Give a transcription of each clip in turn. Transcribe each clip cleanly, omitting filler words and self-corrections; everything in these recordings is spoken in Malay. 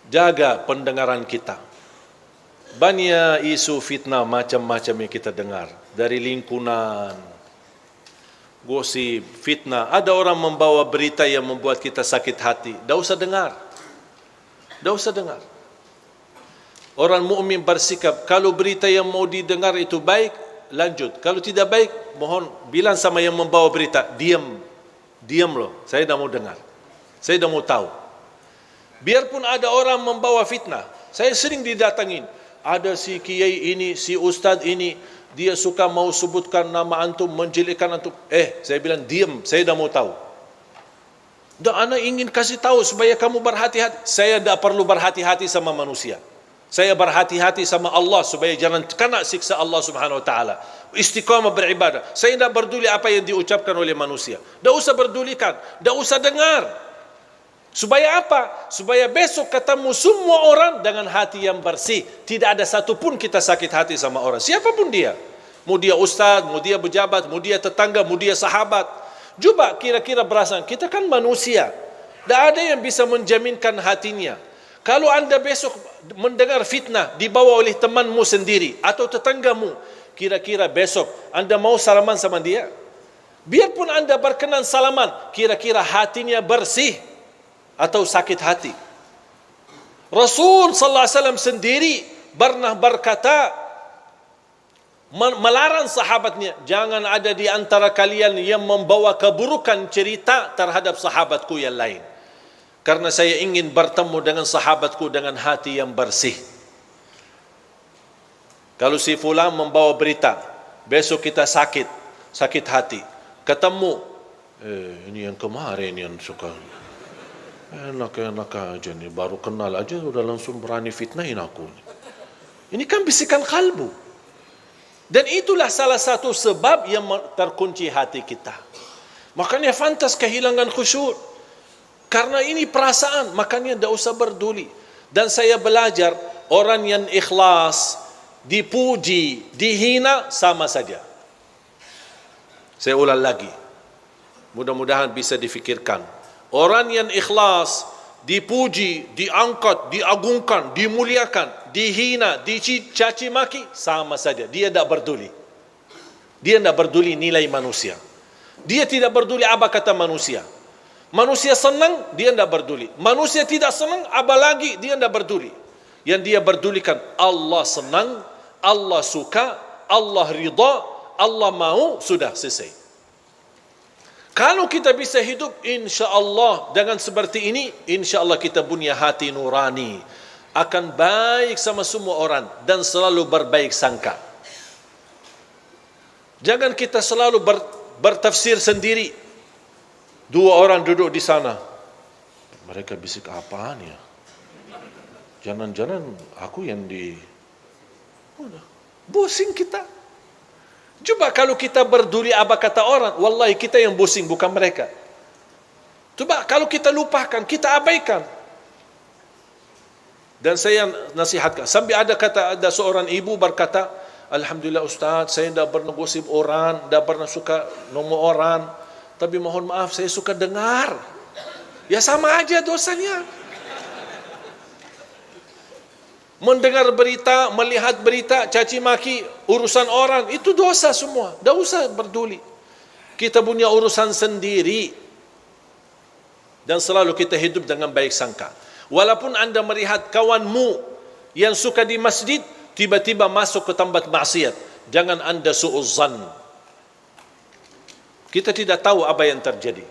jaga pendengaran kita. Banyak isu fitnah macam-macam yang kita dengar. Dari lingkungan, gosip, fitnah. Ada orang membawa berita yang membuat kita sakit hati. Dah usah dengar. Dah usah dengar. Orang mukmin bersikap, kalau berita yang mau didengar itu baik, lanjut. Kalau tidak baik, mohon bilang sama yang membawa berita, diam. Diam loh, saya dah mau dengar. Saya dah mau tahu. Biarpun ada orang membawa fitnah, saya sering didatangin. Ada si kiai ini, si ustaz ini, dia suka mau sebutkan nama antum, menjelekkan antum. Saya bilang diam, saya dah mau tahu. Dan anak ingin kasih tahu supaya kamu berhati-hati. Saya tak perlu berhati-hati sama manusia. Saya berhati-hati sama Allah supaya jangan kena siksa Allah Subhanahu wa taala. Istiqamah beribadah. Saya tidak peduli apa yang diucapkan oleh manusia. Tak usah pedulikan, tak usah dengar. Supaya apa? Supaya besok ketemu semua orang dengan hati yang bersih. Tidak ada satu pun kita sakit hati sama orang. Siapapun dia. Mau dia ustaz, mau dia pejabat, mau dia tetangga, mau dia sahabat. Coba kira-kira berasa, kita kan manusia. Tak ada yang bisa menjaminkan hatinya. Kalau anda besok mendengar fitnah dibawa oleh temanmu sendiri atau tetanggamu, kira-kira besok anda mau salaman sama dia? Biarpun anda berkenan salaman, kira-kira hatinya bersih atau sakit hati? Rasul sallallahu alaihi wasallam sendiri pernah berkata, melarang sahabatnya, jangan ada di antara kalian yang membawa keburukan cerita terhadap sahabatku yang lain. Karena saya ingin bertemu dengan sahabatku dengan hati yang bersih. Kalau si fulan membawa berita, besok kita sakit hati. Ketemu, ini yang kemarin yang suka, enak-enak aja nih, baru kenal aja udah langsung berani fitnahin aku. Ini kan bisikan kalbu. Dan itulah salah satu sebab yang terkunci hati kita. Makanya fantas kehilangan khusyuk. Karena ini perasaan, makanya tidak usah peduli. Dan saya belajar, orang yang ikhlas, dipuji, dihina, sama saja. Saya ulang lagi. Mudah-mudahan bisa difikirkan. Orang yang ikhlas, dipuji, diangkat, diagungkan, dimuliakan, dihina, dicaci maki, sama saja. Dia tidak peduli. Dia tidak peduli nilai manusia. Dia tidak peduli apa kata manusia. Manusia senang, dia tidak peduli. Manusia tidak senang, apalagi dia tidak peduli. Yang dia pedulikan, Allah senang, Allah suka, Allah ridha, Allah mau, sudah selesai. Kalau kita bisa hidup, insya Allah dengan seperti ini, insya Allah kita punya hati nurani, akan baik sama semua orang dan selalu berbaik sangka. Jangan kita selalu bertafsir sendiri. Dua orang duduk di sana, mereka bisik apaan ya? Jangan-jangan aku yang pusing kita. Coba kalau kita peduli apa kata orang, wallahi kita yang pusing, bukan mereka. Coba kalau kita lupakan, kita abaikan. Dan saya nasihatkan, sampai ada seorang ibu berkata, alhamdulillah Ustaz, saya tidak pernah gosip orang, tidak pernah suka nomor orang, tapi mohon maaf saya suka dengar. Ya sama aja dosanya. Mendengar berita, melihat berita, caci maki, urusan orang, itu dosa semua. Tak usah peduli. Kita punya urusan sendiri. Dan selalu kita hidup dengan baik sangka. Walaupun anda melihat kawanmu yang suka di masjid, tiba-tiba masuk ke tempat maksiat, jangan anda su'uzzan. Kita tidak tahu apa yang terjadi.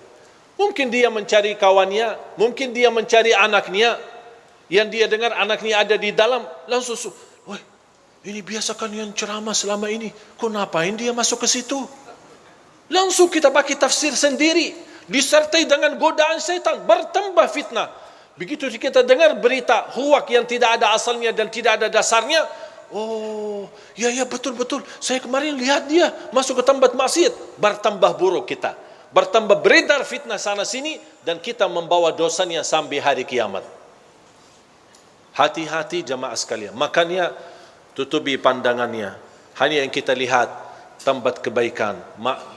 Mungkin dia mencari kawannya, mungkin dia mencari anaknya, yang dia dengar anaknya ada di dalam, langsung, wah, ini biasa kan yang ceramah selama ini, kok ngapain dia masuk ke situ? Langsung kita pakai tafsir sendiri, disertai dengan godaan setan, bertambah fitnah. Begitu kita dengar berita huwak yang tidak ada asalnya dan tidak ada dasarnya, oh, ya betul. Saya kemarin lihat dia masuk ke tempat maksiat, bertambah buruk kita. Bertambah beredar fitnah sana sini dan kita membawa dosanya sampai hari kiamat. Hati-hati jamaah sekalian. Makanya tutupi pandangannya. Hanya yang kita lihat tempat kebaikan,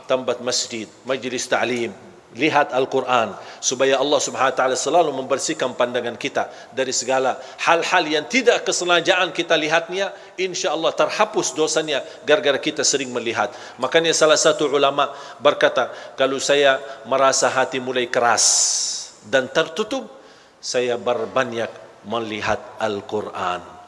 tempat masjid, majlis ta'lim, lihat Al-Quran, supaya Allah Subhanahu wa taala selalu membersihkan pandangan kita dari segala hal-hal yang tidak kesengajaan kita lihatnya, insya-Allah terhapus dosanya gara-gara kita sering melihat. Makanya salah satu ulama berkata, kalau saya merasa hati mulai keras dan tertutup, saya berbanyak melihat Al-Quran.